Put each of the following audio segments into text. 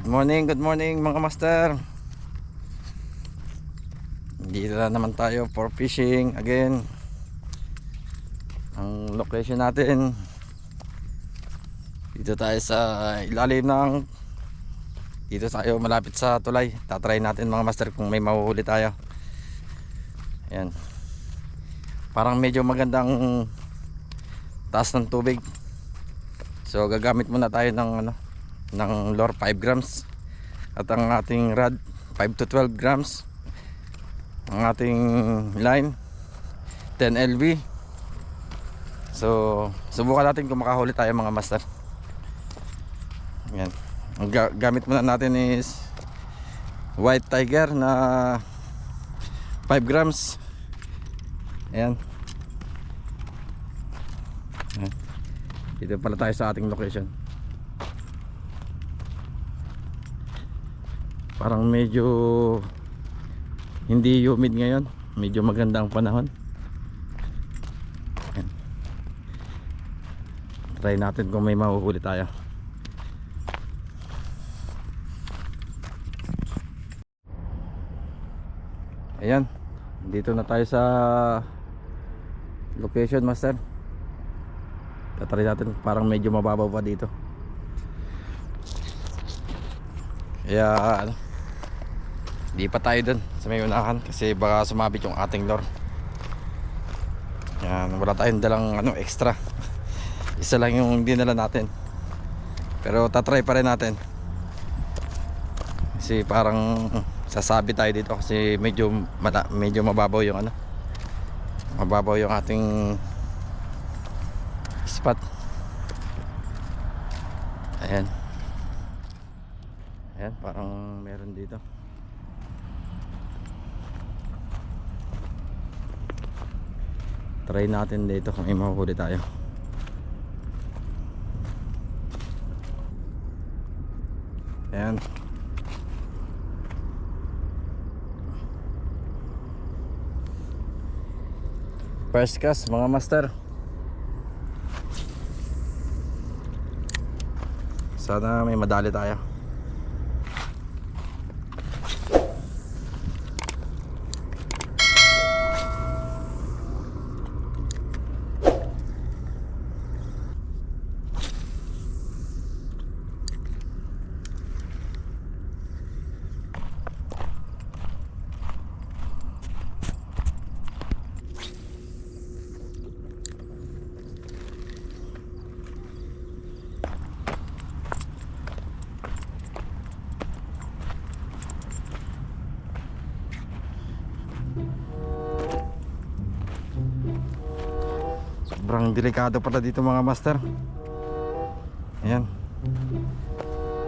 Good morning mga master. Dito na naman tayo for fishing again. Ang location natin, dito tayo sa ilalim ng, dito tayo malapit sa tulay. Tatry natin mga master kung may mahuhuli tayo. Ayan, parang medyo magandang taas ng tubig. So gagamit muna tayo ng ng lure 5 grams at ang ating rod 5 to 12 grams, ang ating line 10 LB. So subukan natin kung makahuli tayo mga master. Yan, ang gamit muna natin is white tiger na 5 grams. Ayan. Ayan, dito pala tayo sa ating location. Parang medyo hindi humid ngayon, medyo maganda ang panahon. Ayan. Try natin kung may mahuhuli tayo. Ayan, dito na tayo sa location master. Tatry natin, parang medyo mababaw pa dito. Kaya di pa tayo dun sa may unahan kasi baka sumabit yung ating lure. Yan, wala tayong dalang extra. Isa lang yung dinala natin, pero tatry pa rin natin kasi parang sasabi tayo dito kasi medyo mababaw yung mababaw yung ating spot. Ayan, ayan, parang meron dito. Try natin dito kung may mahuhuli tayo. Ayan. First cast mga master. Sana may madali tayo. Sobrang delikado pala dito mga master. Ayan,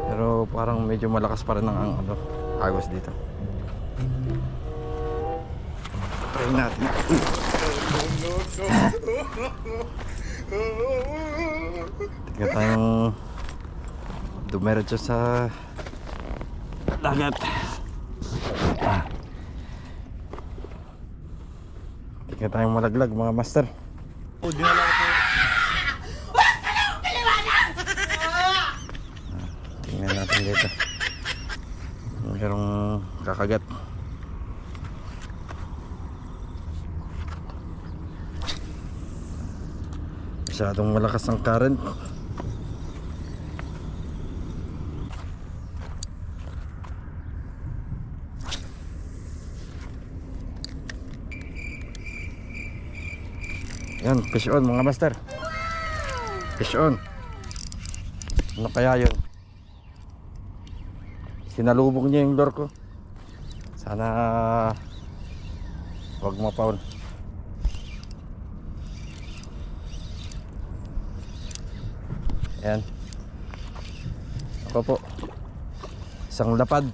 pero parang medyo malakas pa rin ang agos dito. Try natin. Tingnan tayong dumiretso sa dagat. Tingnan tayong malaglag mga master. Tingnan natin dito, merong kakagat. Masyadong malakas ang current. Yan, fish on mga master. Fish on. Ano kaya yun? Sinalubog niya yung lure ko. Sana wag mapaul. Yan. Ako po, isang lapad.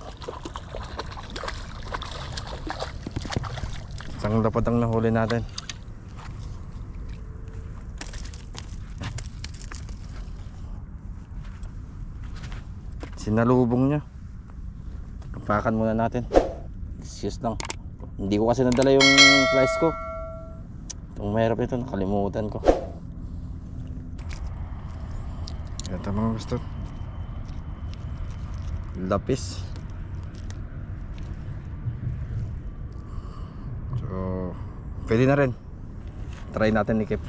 Isang lapad ang nahuli natin. Sinalubong niya. Kapakan muna natin. Excuse lang, hindi ko kasi nadala yung flies ko. Itong mahirap ito, nakalimutan ko. Ito mga gusto. lapis. So pwede na rin, try natin ikip.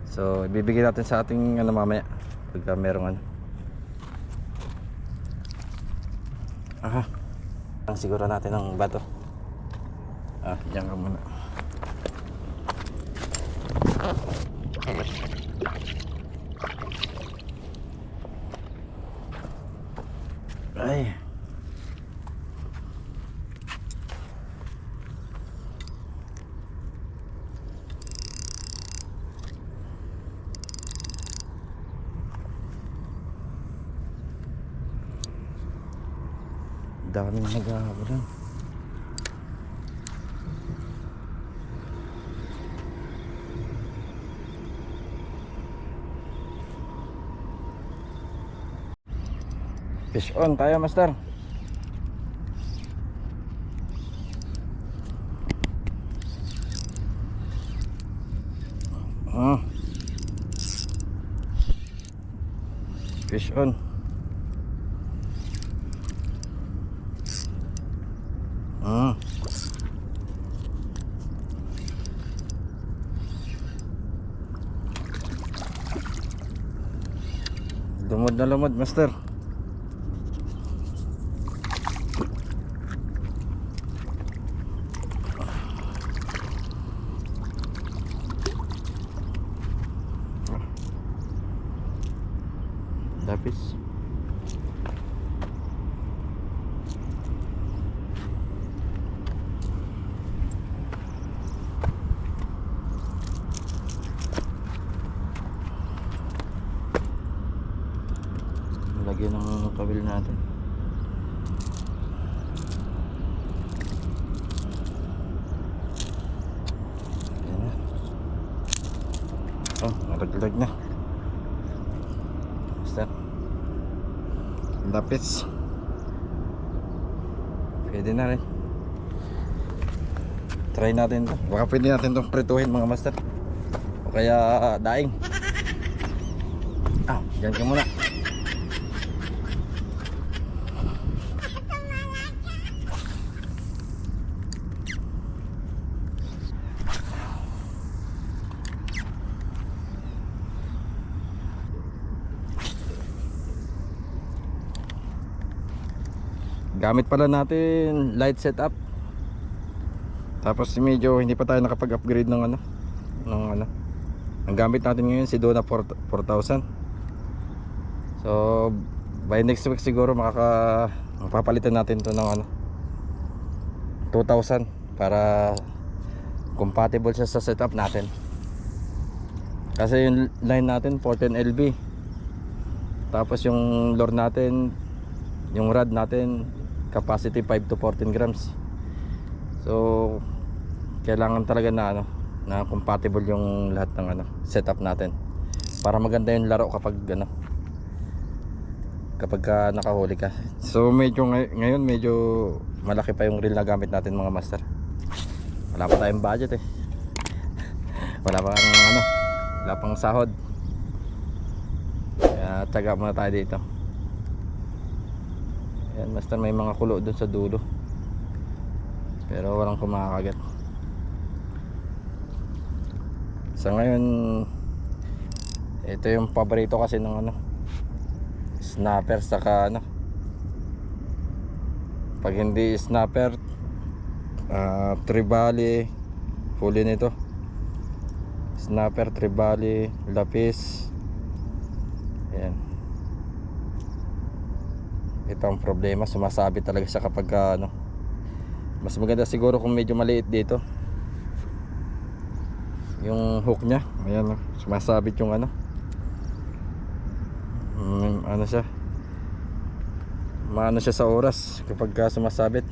So ibibigay natin sa ating ano mamaya pagka merong ano. Ang siguro natin ng bato. Diyan ka muna. Ay. Daming naghahabulan. Fish on tayo, master. Fish on. Lumod na lumod, master. Lapis. Lagyan ng kabil natin. Ayan na. Nalaglag na. Basta lapis. Pwede na rin. Try natin to. Baka pwede natin itong prituhin mga master. O kaya daing. Diyan ka muna. Gamit pala natin light setup. Tapos medyo hindi pa tayo nakapag-upgrade ng ano. Ang gamit natin ngayon si Dona 4000. So by next week siguro mapapalitan natin to ng 2000 para compatible siya sa setup natin. Kasi yung line natin 410 LB. Tapos yung lure natin, yung rod natin capacity 5 to 14 grams. So kailangan talaga na compatible yung lahat ng setup natin para maganda yung laro kapag nakahuli ka. So medyo ngayon medyo malaki pa yung reel na gamit natin mga master. Wala pa tayong budget wala pang sahod. Kaya taga muna tayo dito. Ayan, master, may mga kulo dun sa dulo pero walang kumakagat. Sa ngayon ito yung paborito kasi ng snapper saka pag hindi snapper tribali huli nito. Snapper, tribali, lapis. Ayan. Ito ang problema, sumasabit talaga siya kapag mas maganda siguro kung medyo maliit dito yung hook nya. Ayan, sumasabit yung siya, maano siya sa oras kapag sumasabit.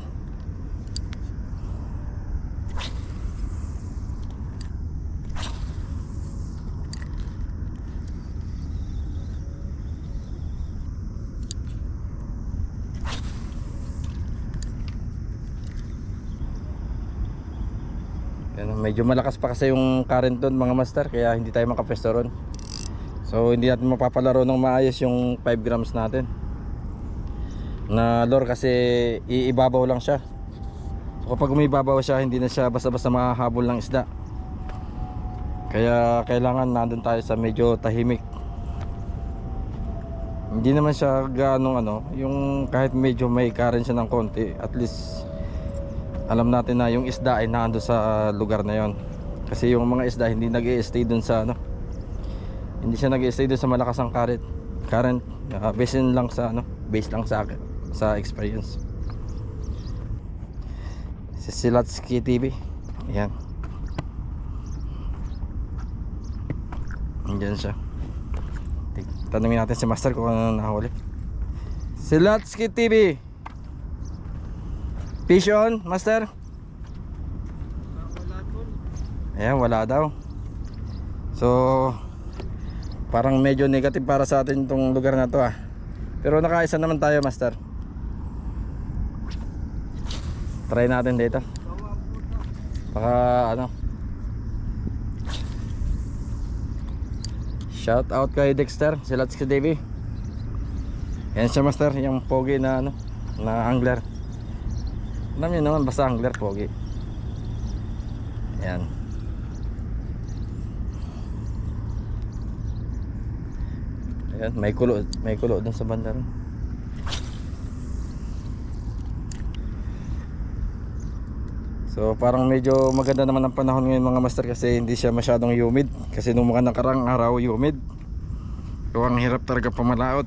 Medyo malakas pa kasi yung current doon mga master, kaya hindi tayo makapesto ron. So hindi natin mapapalaro ng maayos yung 5 grams natin. na lure kasi iibabaw lang siya. So kapag umibabaw siya, hindi na siya basta-basta mahahabol ng isda. Kaya kailangan nandun tayo sa medyo tahimik. Hindi naman siya gaanong ano, yung kahit medyo may current siya ng konti, at least alam natin na yung isda ay naando sa lugar na yon. Kasi yung mga isda hindi nag-i-stay dun sa ano, hindi siya nag-i-stay dun sa malakas ang current. Based lang sa ano, based lang sa akin, sa experience. Si Silatsky TV. Ayan. Andiyan siya. Tanungin natin si Master kung ano nahuli. Silatsky TV. Fish on, Master? Ayan, wala daw. So parang medyo negative para sa atin itong lugar na to ah. Pero nakaisa naman tayo, Master. Try natin dito. Baka ano. Shout out kay Dexter, Silatsky TV. Yan siya, Master, yung pogi na ano, na angler. Alam niyo naman, basta angler, pogi. Yan. Ayan, may kulo dun sa banda rin. So parang medyo maganda naman ang panahon ngayon, mga Master, kasi hindi siya masyadong humid. Kasi nung mga nakarang araw humid. So ang hirap talaga pamalaot.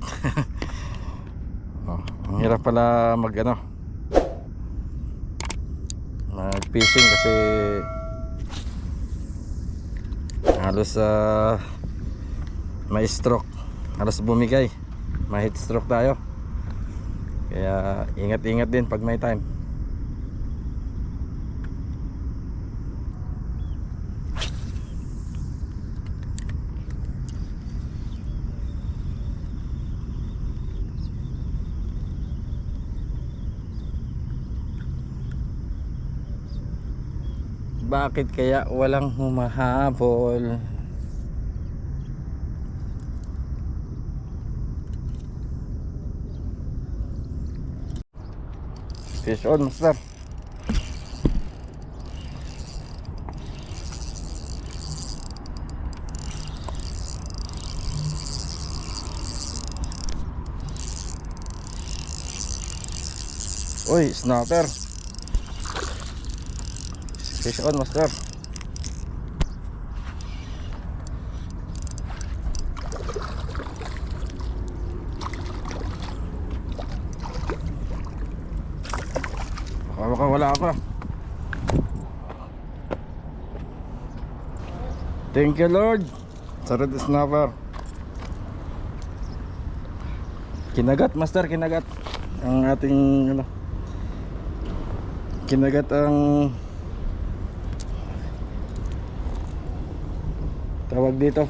Ang hirap pala mag ano, mag fishing kasi halos may stroke, halos bumigay, may heat stroke tayo. Kaya ingat-ingat din pag may time. Bakit kaya walang humahabol? Fish on, Master. Uy, snapper. Fish on, Master. Baka wala pa. Thank you, Lord. Sarap na snapper. Kinagat, Master, kinagat ang ating ano, kinagat ang tawag dito,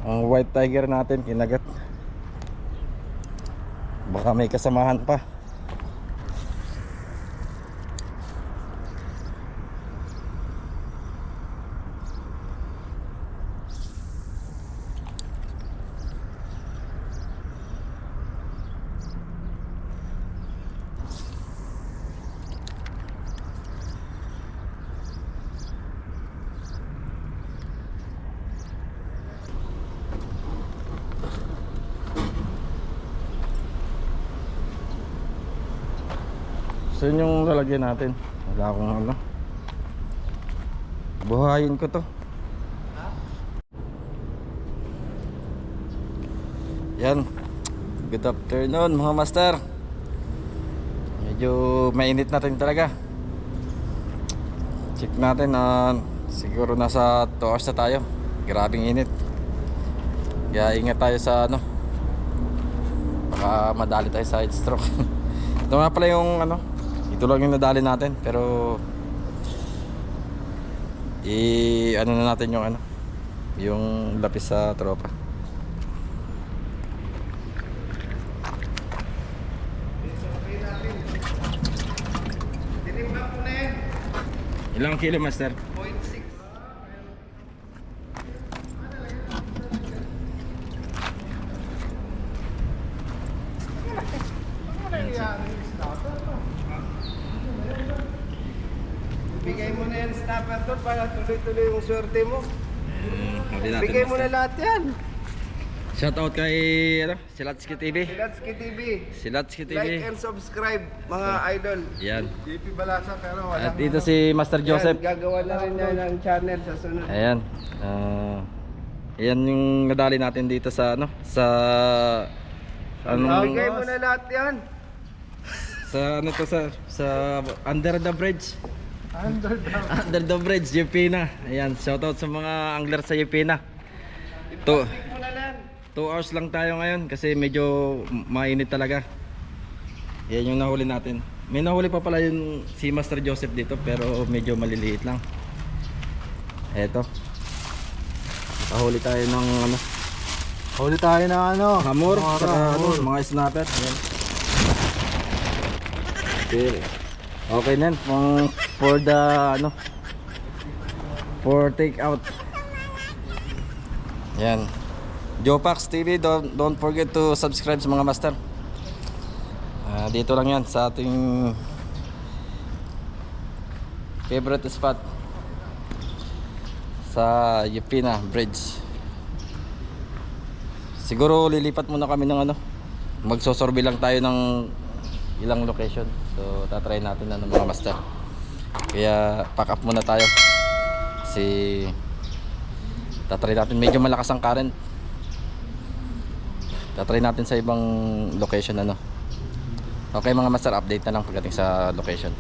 ang white tiger natin kinagat. Baka may kasamahan pa. So yun yung lalagyan natin. Wala akong ano, buhayin ko to. Yan. Good afternoon, mga Master. Medyo mainit natin talaga. Check natin na siguro nasa 2 hours na tayo. Grabing init. Kaya ingat tayo sa ano, baka madali tayo sa heat stroke. Ito nga pala yung ano, ito lang yung nadali natin, pero ano na natin yung ano, yung lapis sa tropa. Ilang kilo, Master? 0.6. Bigay mo na yan snapper doon para tuloy-tuloy yung swerte mo. Huli natin, Bigay mo master. na lahat yan. Shoutout kay ano, Silatski TV. Silatski TV. Silatski TV. Like and subscribe mga idol. Yan. JP Balasa pero wala. At dito si Master Joseph. Yan, gagawa na rin niya ng channel sa sunod. Ayan. Ayan yung nadali natin dito sa ano, sa Bigay mo na lahat yan. sa ano to sa under the bridge. Under the bridge, Yupina. Ayan, shoutout sa mga angler sa Yupina. To Bigay mo na lang. 2 hours lang tayo ngayon kasi medyo mainit talaga. Yan yung nahuli natin. May nahuli pa pala yung si Master Joseph dito pero medyo maliliit lang. Eto. Pahuli tayo ng ano, Huli tayo ng ano? hamor, saka ano, hamor. mga snapper. Yan. Okay. Okay na yan. For the ano, for take out. Yan. Jopax TV, don't forget to subscribe sa mga master. Dito lang yan sa ating favorite spot sa Yupina Bridge. Siguro lilipat muna kami ng ano, magsosorbe lang tayo ng ilang location. So tatry natin na ng mga master. Kaya pack up muna tayo. Kasi tatry natin, medyo malakas ang current. Tatry natin sa ibang location ano. Okay mga master, update na lang pagdating sa location.